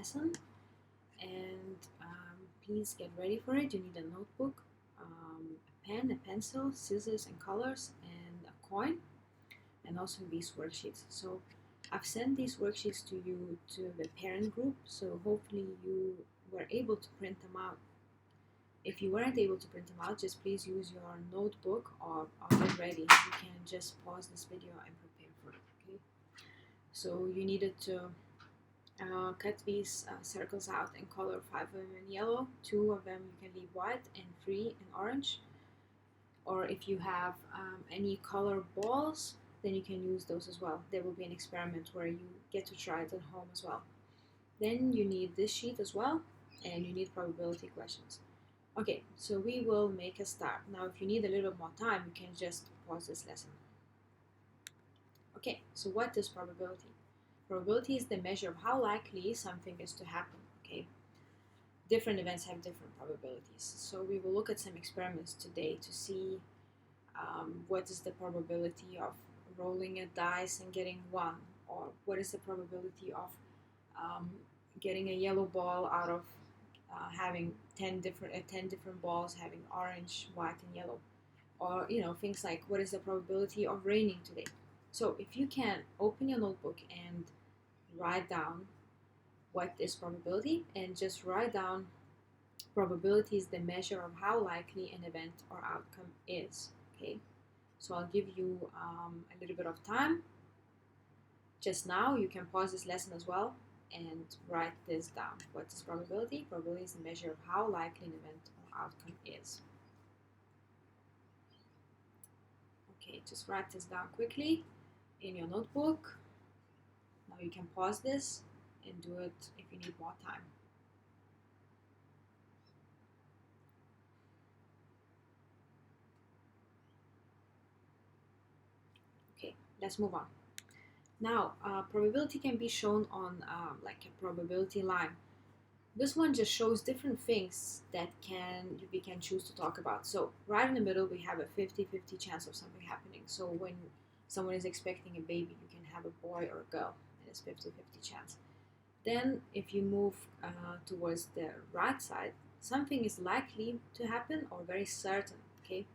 lesson, and please get ready for it. You need a notebook, a pen, a pencil, scissors and colors, and a coin, and also these worksheets. So I've sent these worksheets to you to the parent group, so hopefully you were able to print them out. If you weren't able to print them out, just please use your notebook or get ready. You can just pause this video and prepare for it, okay? So you needed to cut these circles out and color 5 of them in yellow, 2 of them you can leave white, and 3 in orange. Or if you have any color balls, then you can use those as well. There will be an experiment where you get to try it at home as well. Then you need this sheet as well, and you need probability questions. Okay, so we will make a start. Now, if you need a little bit more time, you can just pause this lesson. Okay, so what is probability? Probability is the measure of how likely something is to happen, okay? Different events have different probabilities. So we will look at some experiments today to see what is the probability of rolling a dice and getting 1, or what is the probability of getting a yellow ball out of having 10 different balls having orange, white, and yellow, or things like what is the probability of raining today. So if you can open your notebook and write down what is probability, and just write down probability is the measure of how likely an event or outcome is. Okay, so I'll give you a little bit of time just now. You can pause this lesson as well and write this down. What is probability? Probability is the measure of how likely an event or outcome is. Okay, just write this down quickly in your notebook. Now you can pause this and do it if you need more time. Okay, let's move on. Now, probability can be shown on like a probability line. This one just shows different things that we can choose to talk about. So right in the middle, we have a 50-50 chance of something happening. So when someone is expecting a baby, you can have a boy or a girl, and it's 50-50 chance. Then if you move towards the right side, something is likely to happen or very certain, okay?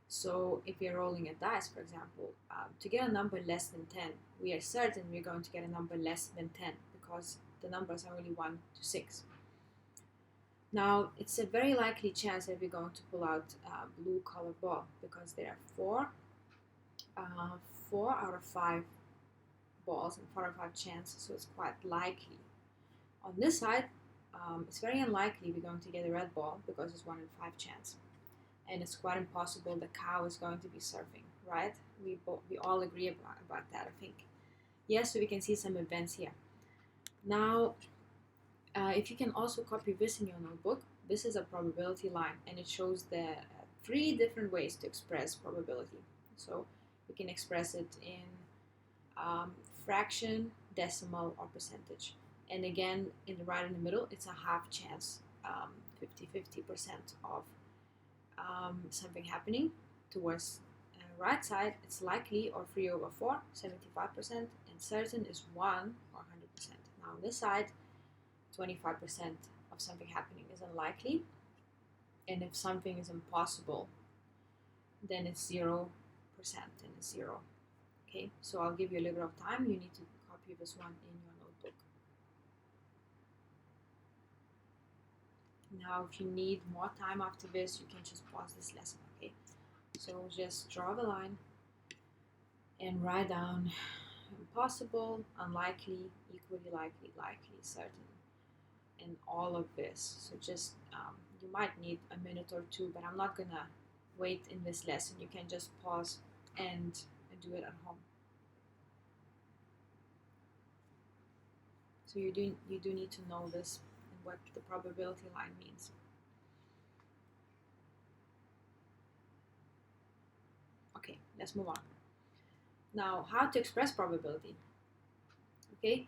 So if we are rolling a dice, for example, to get a number less than 10, we are certain we're going to get a number less than 10 because the numbers are only 1 to 6. Now, it's a very likely chance that we're going to pull out a blue color ball because there are 4 out of 5 balls and 4 out of 5 chances, so it's quite likely. On this side, it's very unlikely we're going to get a red ball because it's 1 in 5 chance. And it's quite impossible the cow is going to be surfing, right? We all agree about that, I think. Yes, so we can see some events here. Now, if you can also copy this in your notebook, this is a probability line, and it shows the 3 different ways to express probability. So you can express it in fraction, decimal, or percentage. And again, right in the middle, it's a half chance, 50% of something happening. Towards right side, it's likely or 3 over 4, 75%, and certain is 1 or 100%. Now on this side, 25% of something happening is unlikely, and if something is impossible, then it's 0% and it's 0. Okay, so I'll give you a little bit of time. You need to copy this one in your notebook. Now, if you need more time after this, you can just pause this lesson, okay? So just draw the line and write down impossible, unlikely, equally likely, likely, certain, and all of this. So just, you might need a minute or 2, but I'm not gonna wait in this lesson. You can just pause and do it at home. So you do need to know this and what the probability line means. Okay, let's move on. Now, how to express probability? Okay,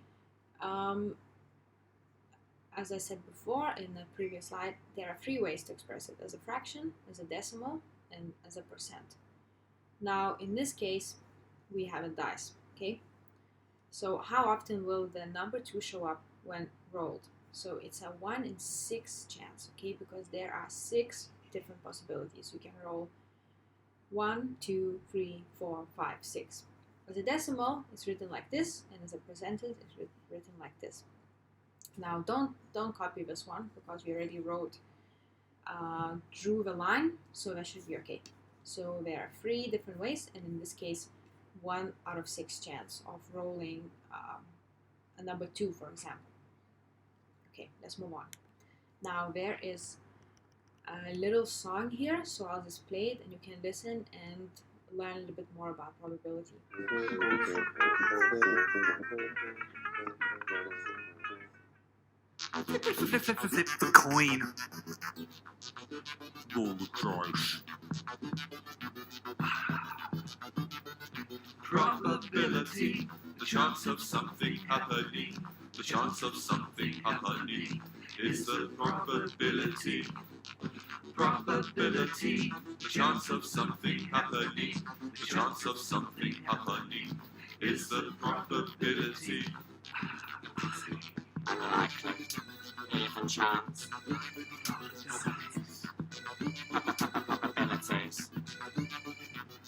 as I said before in the previous slide, there are 3 ways to express it: as a fraction, as a decimal, and as a percent. Now, in this case, we have a dice, okay? So how often will the number 2 show up when rolled. So it's a 1 in 6 chance, okay, because there are 6 different possibilities. You can roll 1, 2, 3, 4, 5, 6. As a decimal, it's written like this, and as a percentage, it's written like this. Now, don't copy this one because we already drew the line, so that should be okay. So there are 3 different ways, and in this case, 1 out of 6 chance of rolling a number 2, for example. Okay, let's move on. Now there is a little song here, so I'll just play it and you can listen and learn a little bit more about probability. Flip the coin. Roll the dice. Probability, the chance of something happening. The chance of something happening is the probability. Probability, the chance of something happening. The chance of something happening is the probability. Unlikely, even chance. Probabilities.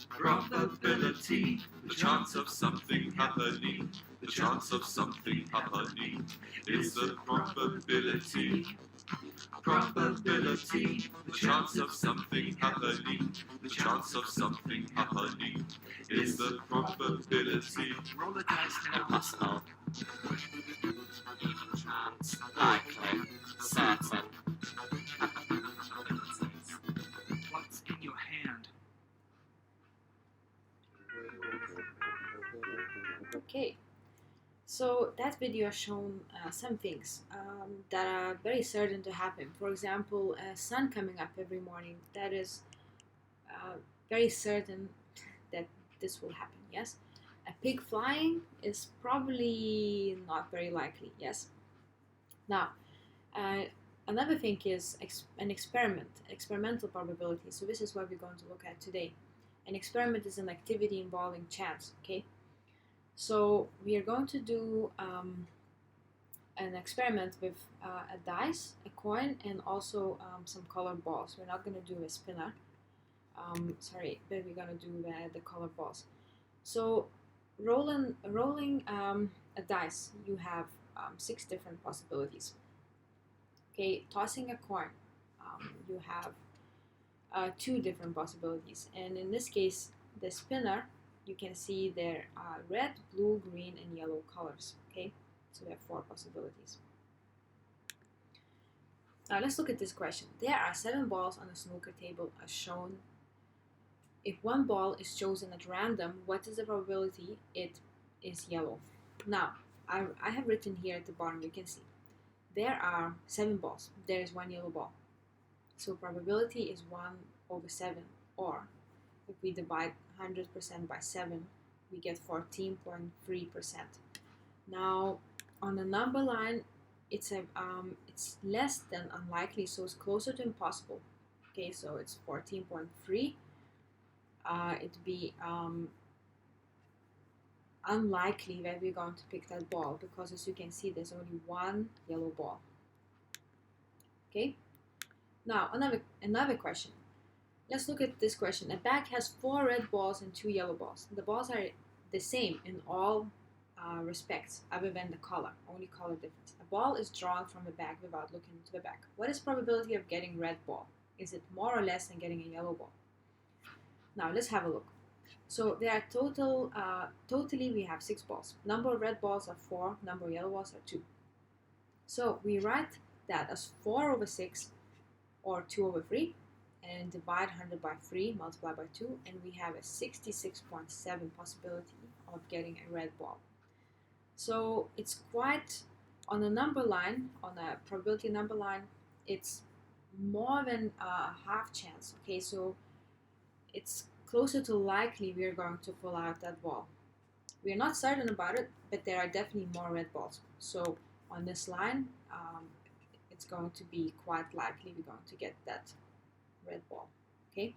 Probability, the chance of something happening. The chance of something happening is the probability. Probability, the chance of something happening. The chance of something happening is the probability. Roll the dice now. Impossible. Even chance. Likely. Certain. Probabilities. What's in your hand? Okay, so that video has shown some things that are very certain to happen. For example, a sun coming up every morning, that is very certain that this will happen, yes? A pig flying is probably not very likely, yes? Now, another thing is an experiment, experimental probability. So this is what we're going to look at today. An experiment is an activity involving chance, okay? So we are going to do an experiment with a dice, a coin, and also some colored balls. We're not going to do a spinner, sorry, but we're going to do the colored balls. So rolling a dice, you have 6 different possibilities. Okay, tossing a coin, you have 2 different possibilities, and in this case, the spinner, you can see there are red, blue, green, and yellow colors. Okay, so there are 4 possibilities. Now let's look at this question. There are 7 balls on a snooker table as shown. If one ball is chosen at random, what is the probability it is yellow? Now, I have written here at the bottom, you can see there are 7 balls. There is 1 yellow ball. So probability is 1 over 7, or if we divide 100% by 7, we get 14.3%. Now, on the number line, it's less than unlikely, so it's closer to impossible. Okay, so it's 14.3. It'd be unlikely that we're going to pick that ball because, as you can see, there's only 1 yellow ball. Okay. Now another question. Let's look at this question. A bag has 4 red balls and 2 yellow balls. The balls are the same in all respects other than the color, only color difference. A ball is drawn from the bag without looking into the bag. What is probability of getting red ball? Is it more or less than getting a yellow ball? Now let's have a look. So there are totally we have 6 balls. Number of red balls are 4, number of yellow balls are 2. So we write that as 4 over 6 or 2 over 3 and divide 100 by 3, multiply by 2, and we have a 66.7 possibility of getting a red ball. So it's quite, on a number line, on a probability number line, it's more than a half chance. Okay, so it's closer to likely we are going to pull out that ball. We are not certain about it, but there are definitely more red balls. So on this line, it's going to be quite likely we're going to get that red ball. Okay.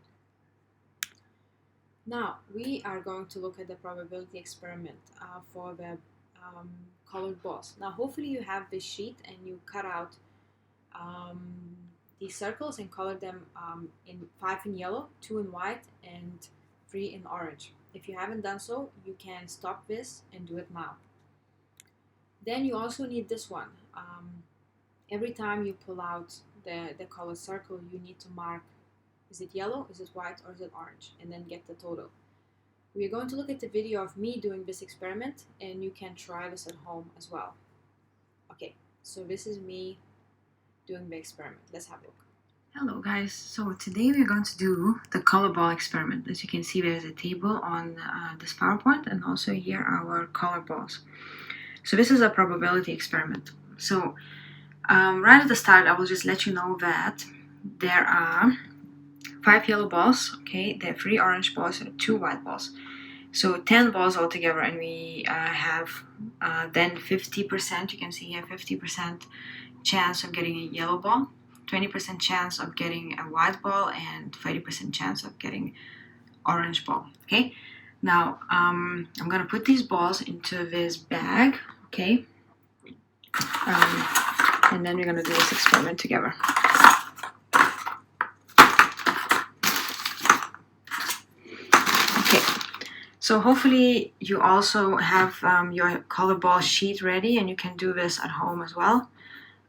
Now we are going to look at the probability experiment for the colored balls. Now hopefully you have this sheet and you cut out these circles and color them in 5 in yellow, 2 in white, and 3 in orange. If you haven't done so, you can stop this and do it now. Then you also need this one. Every time you pull out the colored circle, you need to mark, is it yellow, is it white, or is it orange, and then get the total. We're going to look at the video of me doing this experiment, and you can try this at home as well. Okay, so this is me doing the experiment. Let's have a look. Hello guys, so today we're going to do the color ball experiment. As you can see, there's a table on this PowerPoint, and also here are our color balls. So this is a probability experiment. So right at the start, I will just let you know that there are 5 yellow balls, okay, there are 3 orange balls and 2 white balls. So 10 balls altogether, and we have then 50%, you can see here 50% chance of getting a yellow ball, 20% chance of getting a white ball, and 30% chance of getting orange ball, okay? Now, I'm gonna put these balls into this bag, okay? And then we're gonna do this experiment together. Okay, so hopefully you also have your color ball sheet ready, and you can do this at home as well.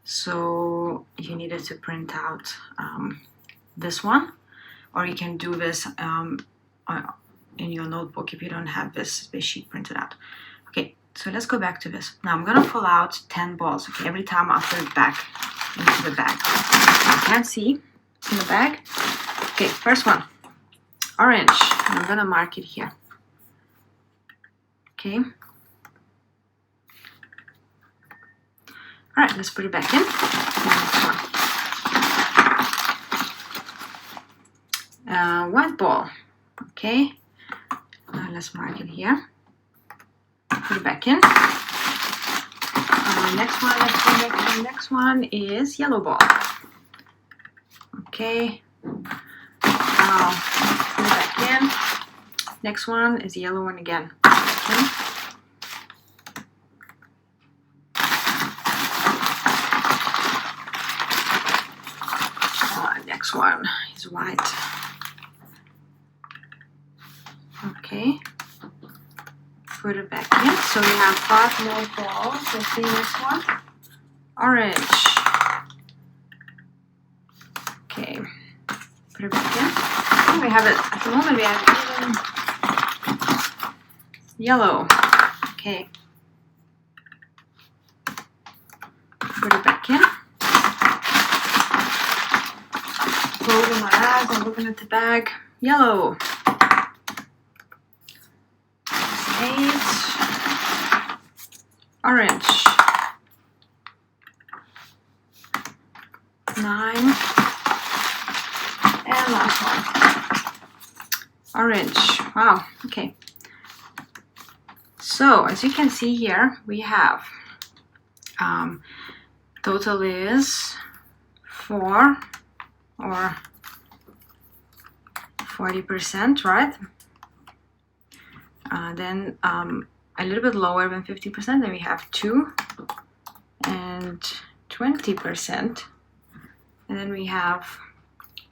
So you needed to print out this one, or you can do this in your notebook if you don't have this sheet printed out. Okay, so let's go back to this. Now I'm gonna pull out 10 balls. Okay, every time I'll put it back into the bag. I can't see in the bag. Okay, first one, orange. And I'm gonna mark it here. Okay. All right, let's put it back in. White ball. Okay. Let's mark it here. Put it back in. Next one is yellow ball. Okay. Put it back in. Next one is the yellow one again. Okay. Next one is white. Okay. Put it back in. So we have 5 more balls. Let's see this one. Orange. Okay. Put it back in. Oh, we have it. At the moment we have even yellow. Okay. Put it back in. Closing my eyes and looking at the bag. Yellow. 8. Orange. 9. And last one. Orange. Wow. Okay. So as you can see here, we have total is 4 or 40%, right? Then a little bit lower than 50%, then we have 2 and 20%, and then we have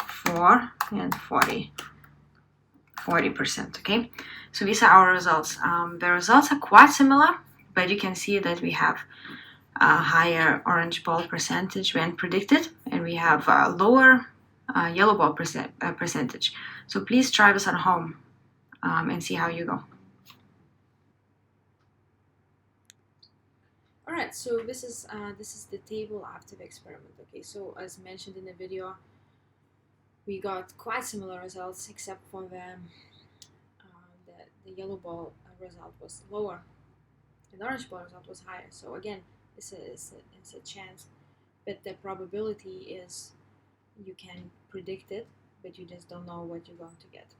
4 and 40%, okay? So these are our results. The results are quite similar, but you can see that we have a higher orange ball percentage when predicted, and we have a lower yellow ball percentage. So please try this at home and see how you go. Alright, so this is the table after the experiment. Okay, so as mentioned in the video, we got quite similar results, except for the yellow ball result was lower, and the orange ball result was higher. So again, it's a chance, but the probability is you can predict it, but you just don't know what you're going to get.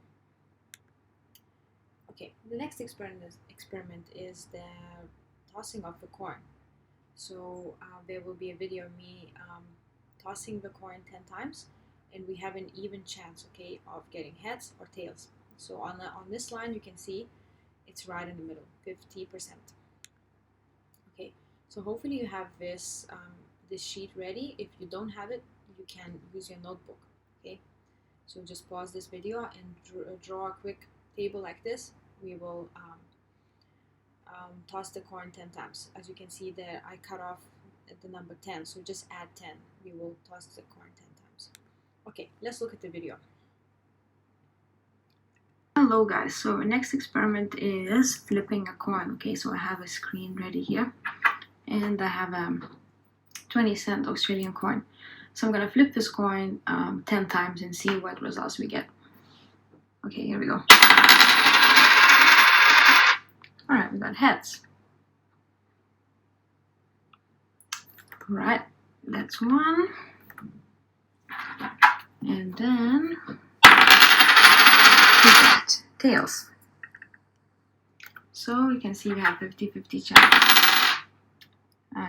Okay, the next experiment is the tossing of the coin. So there will be a video of me tossing the coin 10 times, and we have an even chance, okay, of getting heads or tails. So on this line you can see it's right in the middle, 50%. So hopefully you have this sheet ready. If you don't have it, you can use your notebook. Okay, so just pause this video and draw a quick table like this. We will toss the coin 10 times. As you can see there, I cut off at the number 10, so just add 10. We will toss the coin 10 times. Okay, let's look at the video. Hello guys, so our next experiment is flipping a coin. Okay, so I have a screen ready here and I have a 20-cent Australian coin. So I'm gonna flip this coin 10 times and see what results we get. Okay, here we go. Alright, we got heads. Right, that's one. And then we got tails. So you can see we have 50-50 chance.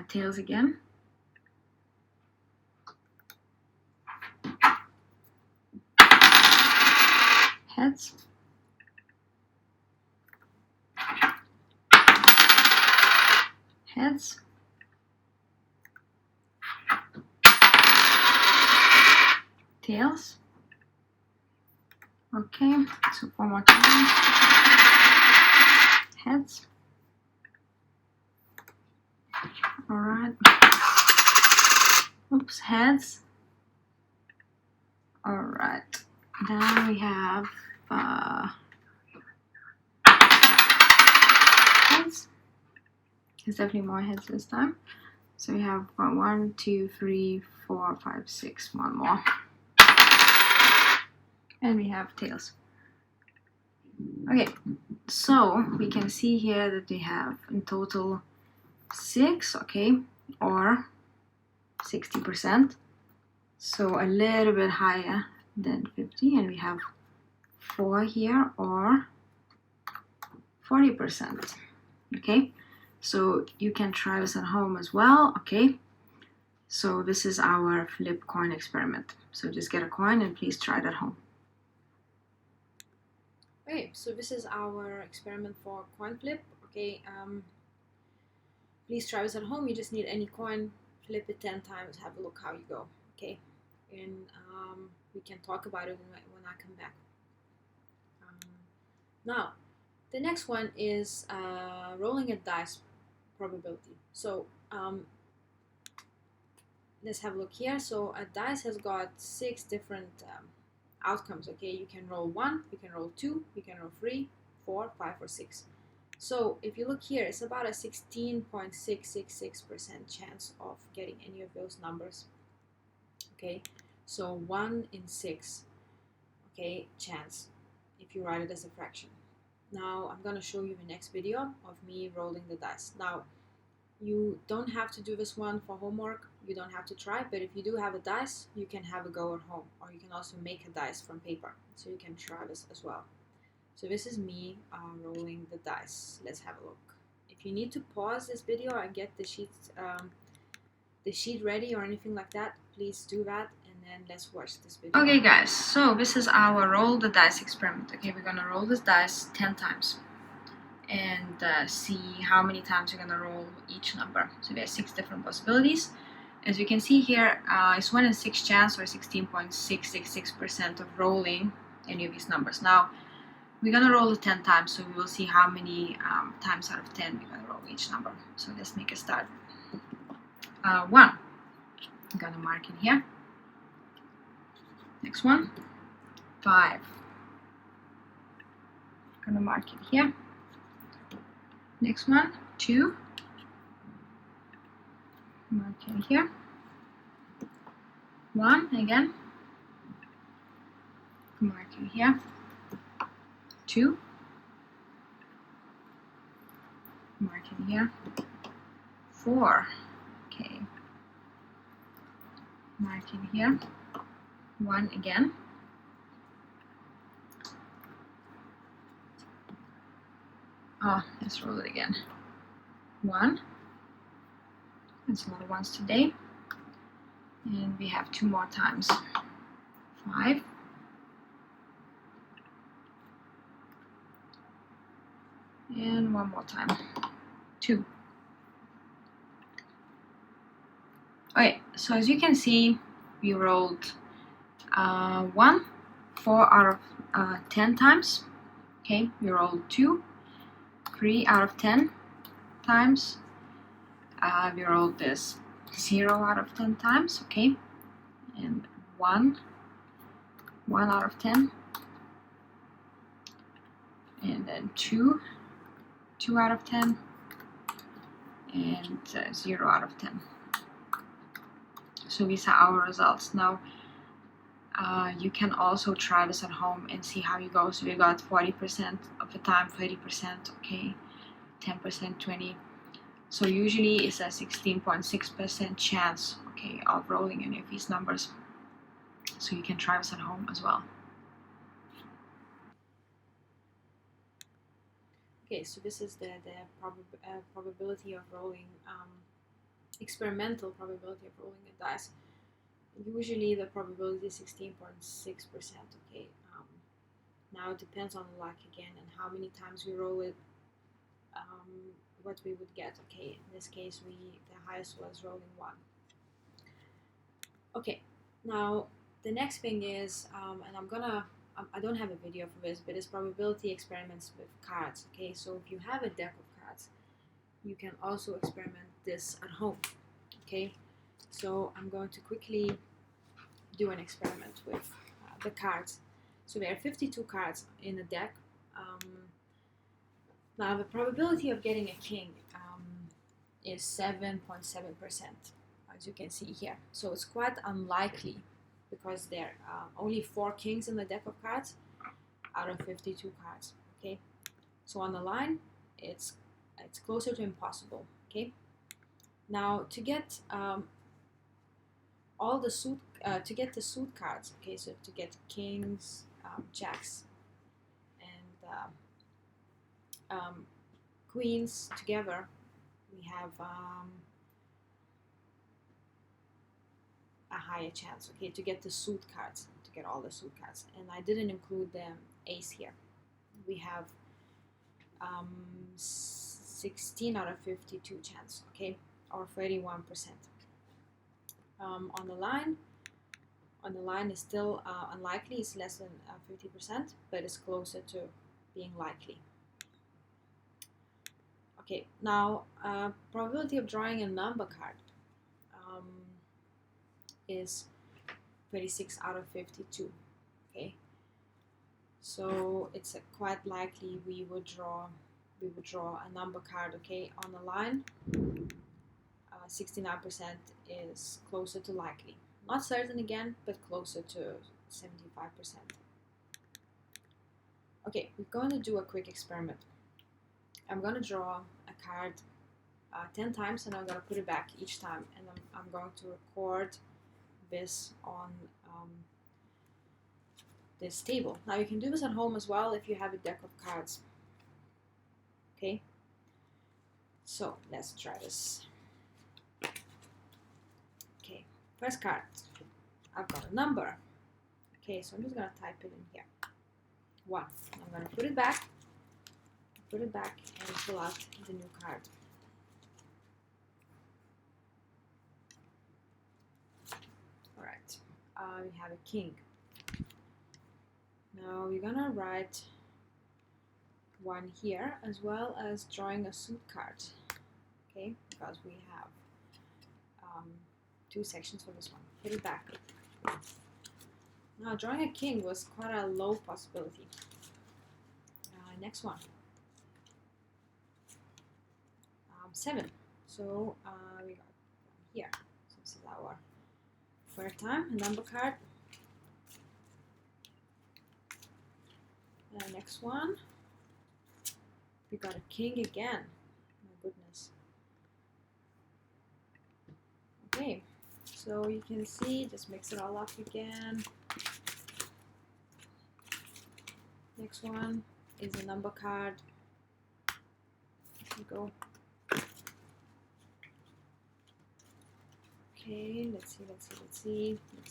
Tails again. Heads. Heads. Tails. Okay, so 4 more times. Heads. Alright. Oops, heads. Alright. Then we have heads. There's definitely more heads this time. So we have 1, 2, 3, 4, 5, 6. One more. And we have tails. Okay, so we can see here that we have in total 6, okay, or 60%. So a little bit higher than 50, and we have 4 here, or 40%. Okay, so you can try this at home as well. Okay, so this is our flip coin experiment. So just get a coin and please try it at home. Okay, so this is our experiment for coin flip. Okay, please try this at home. You just need any coin, flip it 10 times, have a look how you go. Okay, and we can talk about it when I come back. Now, the next one is rolling a dice probability. So let's have a look here. So a dice has got 6 different outcomes. Okay, you can roll 1, you can roll 2, you can roll 3, 4, 5, or 6. So if you look here, it's about a 16.666% chance of getting any of those numbers. Okay, so 1 in 6, okay, chance if you write it as a fraction. Now I'm gonna show you the next video of me rolling the dice. Now you don't have to do this one for homework, you don't have to try, but if you do have a dice, you can have a go at home, or you can also make a dice from paper, so you can try this as well. So this is me rolling the dice. Let's have a look. If you need to pause this video and get the sheet ready or anything like that, please do that, and then let's watch this video. Okay guys, so this is our roll the dice experiment. Okay, we're gonna roll this dice 10 times and see how many times you're gonna roll each number. So there are 6 different possibilities. As you can see here, it's 1 in 6 chance, or 16.666% of rolling any of these numbers. Now we're gonna roll it 10 times, so we will see how many times out of 10 we're gonna roll each number. So let's make a start. 1, I'm gonna mark in here. Next one, 5, I'm gonna mark it here. Next one, 2, mark in here. 1 again, mark in here. 2, mark in here. 4, okay, mark in here. 1 again. Oh, let's roll it again. 1. That's a lot of ones today. And we have 2 more times. 5. And 1 more time. 2. Okay, so as you can see, we rolled 1, 4 out of 10 times. Okay, we rolled 2, 3 out of 10 times. We rolled this 0 out of 10 times. Okay, and 1 out of 10, and then 2 out of 10, and 0 out of 10. So these are our results. Now you can also try this at home and see how you go. So we got 40% of the time, 30%, okay, 10%, 20. So usually it's a 16.6% chance, okay, of rolling any of these numbers. So you can try this at home as well. Okay, so this is the probability of rolling, experimental probability of rolling the dice. Usually the probability is 16.6%, okay. Now it depends on the luck again and how many times we roll it, what we would get, okay. In this case, the highest was rolling 1. Okay, now the next thing is, and I don't have a video for this, but it's probability experiments with cards, okay. So if you have a deck of cards, you can also experiment this at home, okay. So I'm going to quickly do an experiment with the cards. So there are 52 cards in a deck. Now the probability of getting a king is 7.7%, as you can see here. So it's quite unlikely because there are only 4 kings in the deck of cards out of 52 cards, okay. So on the line, it's closer to impossible, okay. Now to get all the suit the suit cards, okay, so to get kings, jacks, and queens together, we have a higher chance, okay, to get the suit cards, to get all the suit cards. And I didn't include the ace here. We have 16 out of 52 chance, okay, or 31%. On the line is still unlikely. It's less than 50%, but it's closer to being likely. Okay, now probability of drawing a number card is 36 out of 52. Okay, so it's quite likely we would draw a number card. Okay, on the line, 69% is closer to likely. Not certain again, but closer to 75%. Okay, we're going to do a quick experiment. I'm going to draw a card 10 times, and I'm going to put it back each time, and I'm going to record this on this table. Now you can do this at home as well if you have a deck of cards. Okay, so let's try this. Okay, first card, I've got a number. Okay, so I'm just going to type it in here. 1. I'm going to put it back and pull out the new card. Alright, we have a king. Now we're gonna write 1 here, as well as drawing a suit card, okay, because we have 2 sections for this one. Put it back. Now drawing a king was quite a low possibility. Next one. 7. So we got 1 here. So this is our third time, a number card. Next one. We got a king again. My goodness. Okay, so you can see, just mix it all up again. Next one is a number card. Here we go. Okay, let's see. Let's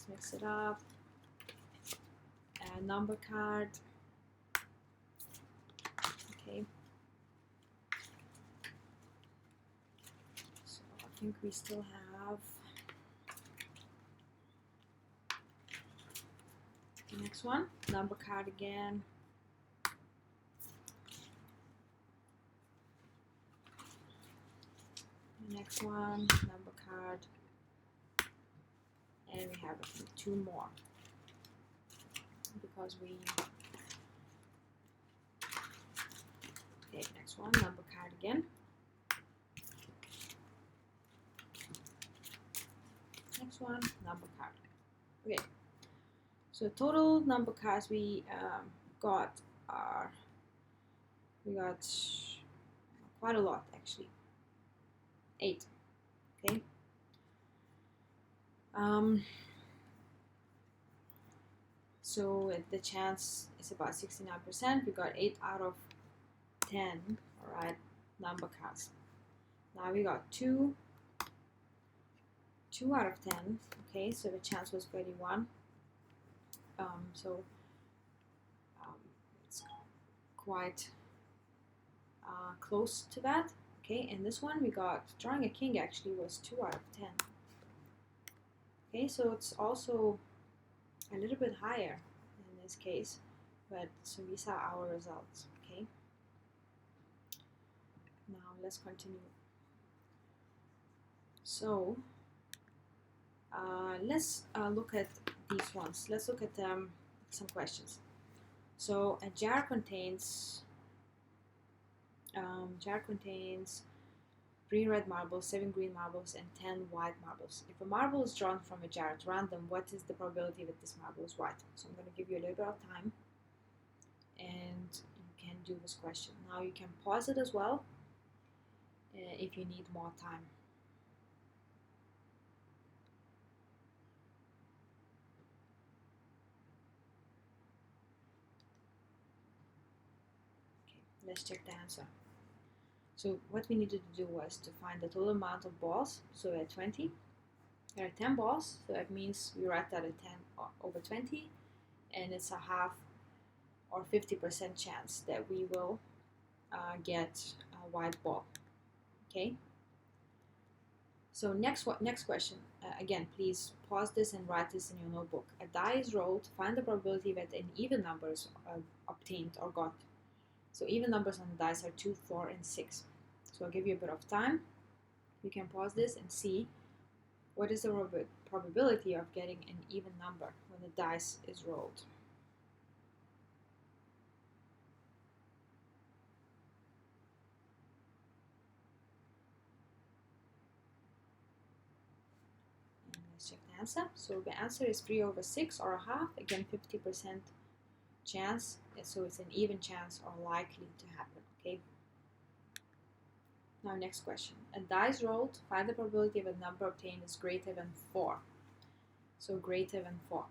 mix it up. A number card. Okay. So I think we still have Next one, number card again. Next one, number card. And we have two more because we. Okay, next one, number card again. Next one, number card. Okay, so total number cards we got are quite a lot actually. 8. Okay. So the chance is about 69%. We got 8 out of 10. All right, number cards. Now we got 2 out of 10. Okay, so the chance was 31. It's quite close to that. Okay, and this one we got drawing a king actually was 2 out of 10. Okay, so it's also a little bit higher in this case, but so these are our results. Okay, now let's continue. So let's look at these ones. Let's look at some questions. So a jar contains 3 red marbles, 7 green marbles, and 10 white marbles. If a marble is drawn from a jar at random, what is the probability that this marble is white? So I'm going to give you a little bit of time, and you can do this question. Now you can pause it as well if you need more time. Okay, let's check the answer. So what we needed to do was to find the total amount of balls. So at 20, there are 10 balls, so that means we write that at 10 over 20, and it's a half or 50% chance that we will get a white ball. Okay. So next question. Again, please pause this and write this in your notebook. A die is rolled. Find the probability that an even number is obtained or got. So even numbers on the dice are 2, 4, and 6. So I'll give you a bit of time. You can pause this and see what is the probability of getting an even number when the dice is rolled. And let's check the answer. So the answer is 3 over 6 or a half. Again, 50% chance, so it's an even chance or likely to happen. Okay. Now next question. A dice rolled, find the probability of a number obtained is greater than 4. So greater than 4.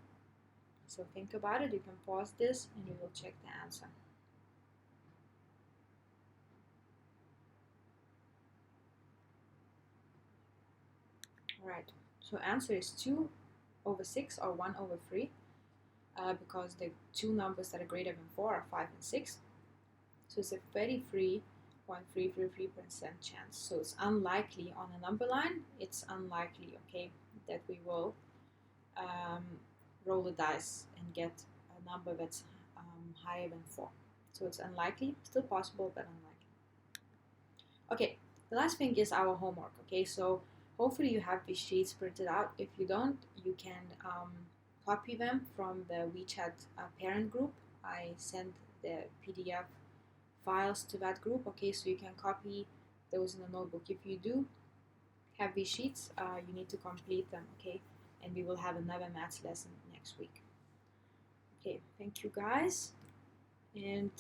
So think about it. You can pause this and you will check the answer. Alright, so answer is 2 over 6 or 1 over 3. Because the two numbers that are greater than 4 are 5 and 6. So it's a 33.333% chance. So it's unlikely on a number line, it's unlikely, okay, that we will roll the dice and get a number that's higher than 4. So it's unlikely, still possible, but unlikely. Okay, the last thing is our homework, okay, so hopefully you have these sheets printed out. If you don't, you can copy them from the WeChat parent group. I sent the PDF files to that group, okay, so you can copy those in the notebook. If you do have these sheets, you need to complete them, okay, and we will have another maths lesson next week. Okay, thank you guys, and